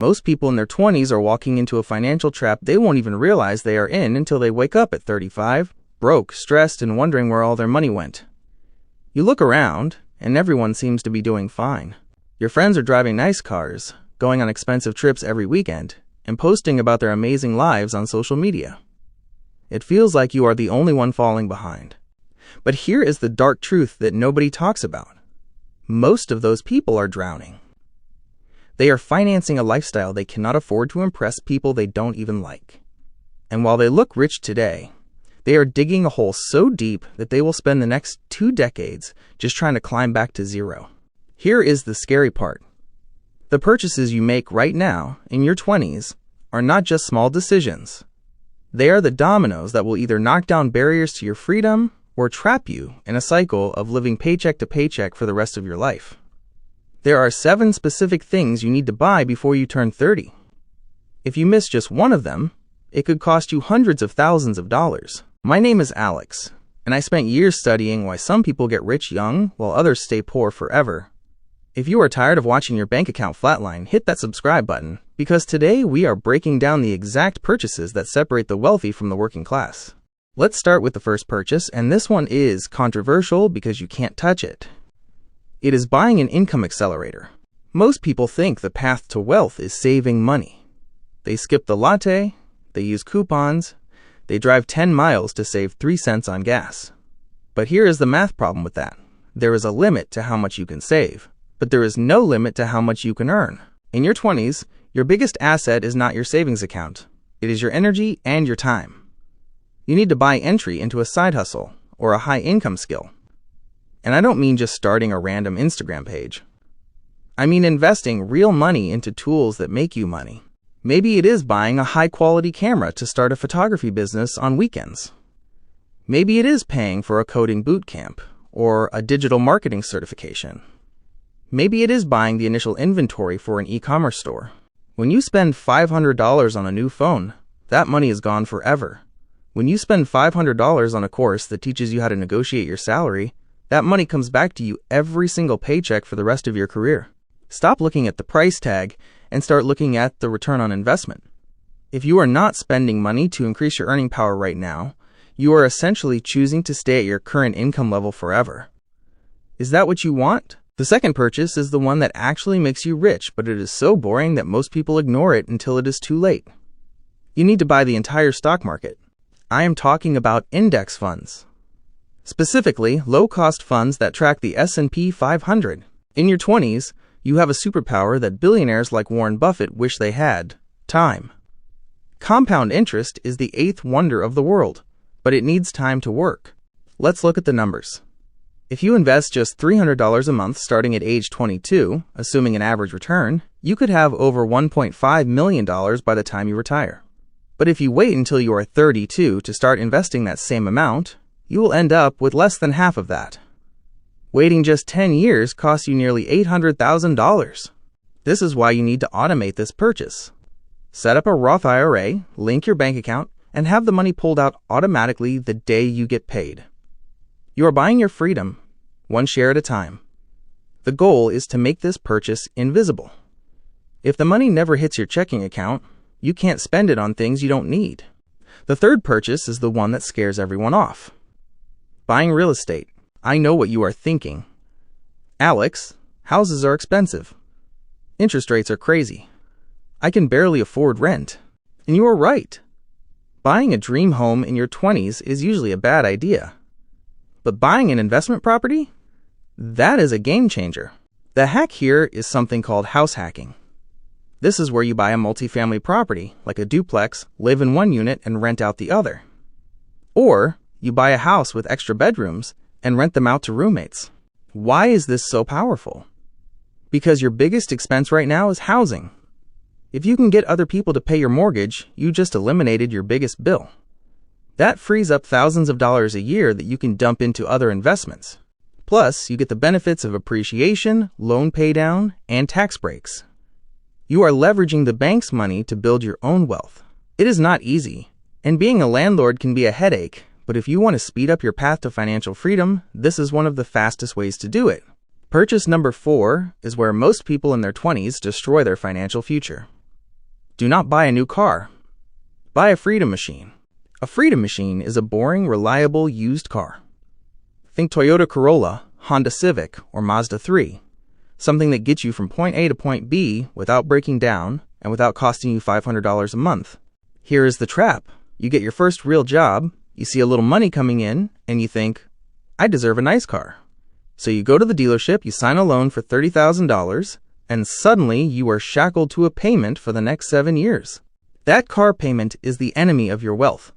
Most people in their 20s are walking into a financial trap they won't even realize they are in until they wake up at 35, broke, stressed, and wondering where all their money went. You look around, and everyone seems to be doing fine. Your friends are driving nice cars, going on expensive trips every weekend, and posting about their amazing lives on social media. It feels like you are the only one falling behind. But here is the dark truth that nobody talks about. Most of those people are drowning. They are financing a lifestyle they cannot afford to impress people they don't even like. And while they look rich today, they are digging a hole so deep that they will spend the next 2 decades just trying to climb back to zero. Here is the scary part. The purchases you make right now in your 20s are not just small decisions. They are the dominoes that will either knock down barriers to your freedom or trap you in a cycle of living paycheck to paycheck for the rest of your life. There are 7 specific things you need to buy before you turn 30. If you miss just one of them, it could cost you hundreds of thousands of dollars. My name is Alex, and I spent years studying why some people get rich young while others stay poor forever. If you are tired of watching your bank account flatline, hit that subscribe button, because today we are breaking down the exact purchases that separate the wealthy from the working class. Let's start with the first purchase, and this one is controversial because you can't touch it. It is buying an income accelerator. Most people think the path to wealth is saving money. They skip the latte, they use coupons, they drive 10 miles to save 3 cents on gas. But here is the math problem with that. There is a limit to how much you can save, but there is no limit to how much you can earn. In your 20s, your biggest asset is not your savings account. It is your energy and your time. You need to buy entry into a side hustle or a high-income skill. And I don't mean just starting a random Instagram page. I mean investing real money into tools that make you money. Maybe it is buying a high-quality camera to start a photography business on weekends. Maybe it is paying for a coding boot camp or a digital marketing certification. Maybe it is buying the initial inventory for an e-commerce store. When you spend $500 on a new phone, that money is gone forever. When you spend $500 on a course that teaches you how to negotiate your salary, that money comes back to you every single paycheck for the rest of your career. Stop looking at the price tag and start looking at the return on investment. If you are not spending money to increase your earning power right now, you are essentially choosing to stay at your current income level forever. Is that what you want? The second purchase is the one that actually makes you rich, but it is so boring that most people ignore it until it is too late. You need to buy the entire stock market. I am talking about index funds. Specifically, low-cost funds that track the S&P 500. In your 20s, you have a superpower that billionaires like Warren Buffett wish they had: time. Compound interest is the 8th wonder of the world, but it needs time to work. Let's look at the numbers. If you invest just $300 a month starting at age 22, assuming an average return, you could have over $1.5 million by the time you retire. But if you wait until you are 32 to start investing that same amount, you will end up with less than half of that. Waiting just 10 years costs you nearly $800,000. This is why you need to automate this purchase. Set up a Roth IRA, link your bank account, and have the money pulled out automatically the day you get paid. You are buying your freedom, one share at a time. The goal is to make this purchase invisible. If the money never hits your checking account, you can't spend it on things you don't need. The third purchase is the one that scares everyone off. Buying real estate. I know what you are thinking. Alex, houses are expensive. Interest rates are crazy. I can barely afford rent. And you are right. Buying a dream home in your 20s is usually a bad idea. But buying an investment property? That is a game changer. The hack here is something called house hacking. This is where you buy a multifamily property, like a duplex, live in one unit, and rent out the other. Or you buy a house with extra bedrooms and rent them out to roommates. Why is this so powerful? Because your biggest expense right now is housing. If you can get other people to pay your mortgage, you just eliminated your biggest bill. That frees up thousands of dollars a year that you can dump into other investments. Plus, you get the benefits of appreciation, loan paydown, and tax breaks. You are leveraging the bank's money to build your own wealth. It is not easy, and being a landlord can be a headache, but if you want to speed up your path to financial freedom, this is one of the fastest ways to do it. Purchase number 4 is where most people in their 20s destroy their financial future. Do not buy a new car. Buy a Freedom Machine. A Freedom Machine is a boring, reliable used car. Think Toyota Corolla, Honda Civic, or Mazda 3. Something that gets you from point A to point B without breaking down and without costing you $500 a month. Here is the trap. You get your first real job, you see a little money coming in, and you think, I deserve a nice car. So you go to the dealership, you sign a loan for $30,000, and suddenly you are shackled to a payment for the next 7 years. That car payment is the enemy of your wealth.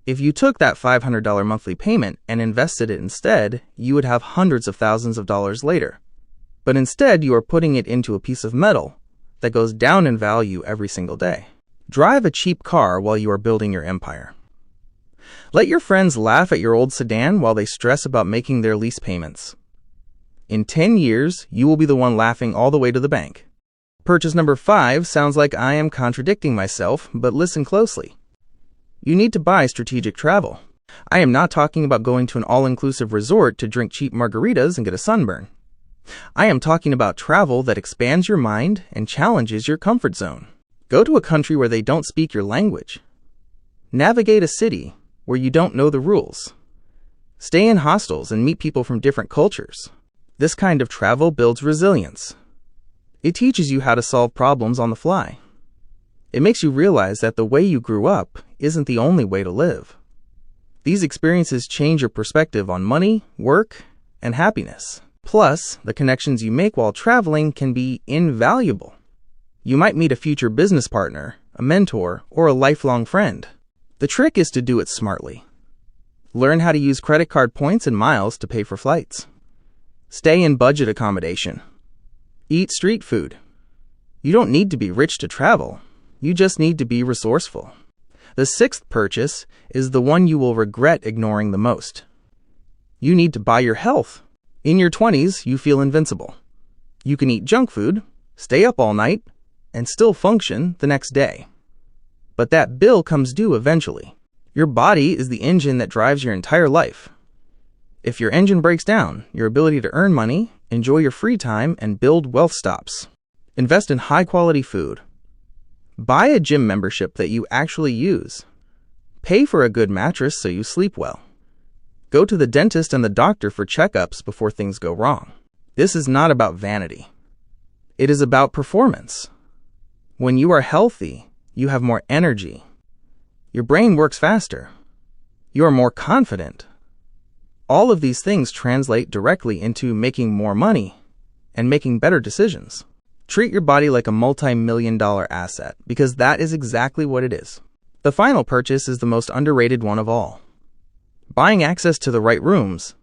If you took that $500 monthly payment and invested it instead, you would have hundreds of thousands of dollars later. But instead, you are putting it into a piece of metal that goes down in value every single day. Drive a cheap car while you are building your empire. Let your friends laugh at your old sedan while they stress about making their lease payments. In 10 years, you will be the one laughing all the way to the bank. Purchase number 5 sounds like I am contradicting myself, but listen closely. You need to buy strategic travel. I am not talking about going to an all-inclusive resort to drink cheap margaritas and get a sunburn. I am talking about travel that expands your mind and challenges your comfort zone. Go to a country where they don't speak your language. Navigate a city where you don't know the rules. Stay in hostels and meet people from different cultures. This kind of travel builds resilience. It teaches you how to solve problems on the fly. It makes you realize that the way you grew up isn't the only way to live. These experiences change your perspective on money, work, and happiness. Plus, the connections you make while traveling can be invaluable. You might meet a future business partner, a mentor, or a lifelong friend. The trick is to do it smartly. Learn how to use credit card points and miles to pay for flights. Stay in budget accommodation. Eat street food. You don't need to be rich to travel. You just need to be resourceful. The 6th purchase is the one you will regret ignoring the most. You need to buy your health. In your 20s, you feel invincible. You can eat junk food, stay up all night, and still function the next day. But that bill comes due eventually. Your body is the engine that drives your entire life. If your engine breaks down, your ability to earn money, enjoy your free time, and build wealth stops. Invest in high-quality food. Buy a gym membership that you actually use. Pay for a good mattress so you sleep well. Go to the dentist and the doctor for checkups before things go wrong. This is not about vanity. It is about performance. When you are healthy, you have more energy. Your brain works faster. You are more confident. All of these things translate directly into making more money and making better decisions. Treat your body like a multi-million-dollar asset, because that is exactly what it is. The final purchase is the most underrated one of all. Buying access to the right rooms.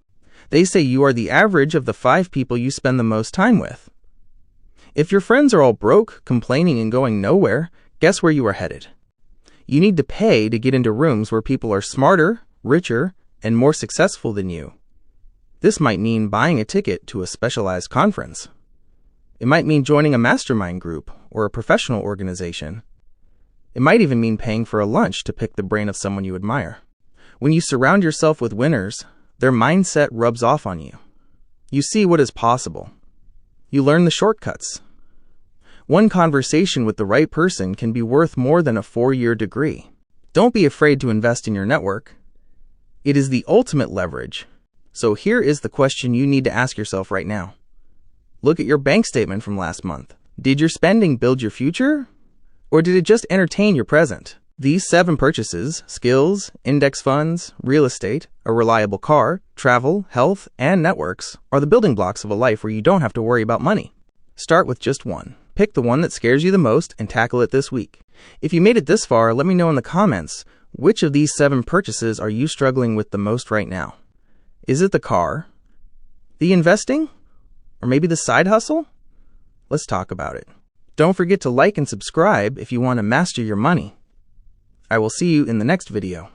They say you are the average of the 5 people you spend the most time with. If your friends are all broke, complaining, and going nowhere, guess where you are headed? You need to pay to get into rooms where people are smarter, richer, and more successful than you. This might mean buying a ticket to a specialized conference. It might mean joining a mastermind group or a professional organization. It might even mean paying for a lunch to pick the brain of someone you admire. When you surround yourself with winners, their mindset rubs off on you. You see what is possible. You learn the shortcuts. One conversation with the right person can be worth more than a 4-year degree. Don't be afraid to invest in your network. It is the ultimate leverage. So here is the question you need to ask yourself right now. Look at your bank statement from last month. Did your spending build your future? Or did it just entertain your present? These 7 purchases, skills, index funds, real estate, a reliable car, travel, health, and networks, are the building blocks of a life where you don't have to worry about money. Start with just one. Pick the one that scares you the most and tackle it this week. If you made it this far, let me know in the comments, which of these 7 purchases are you struggling with the most right now? Is it the car? The investing? Or maybe the side hustle? Let's talk about it. Don't forget to like and subscribe if you want to master your money. I will see you in the next video.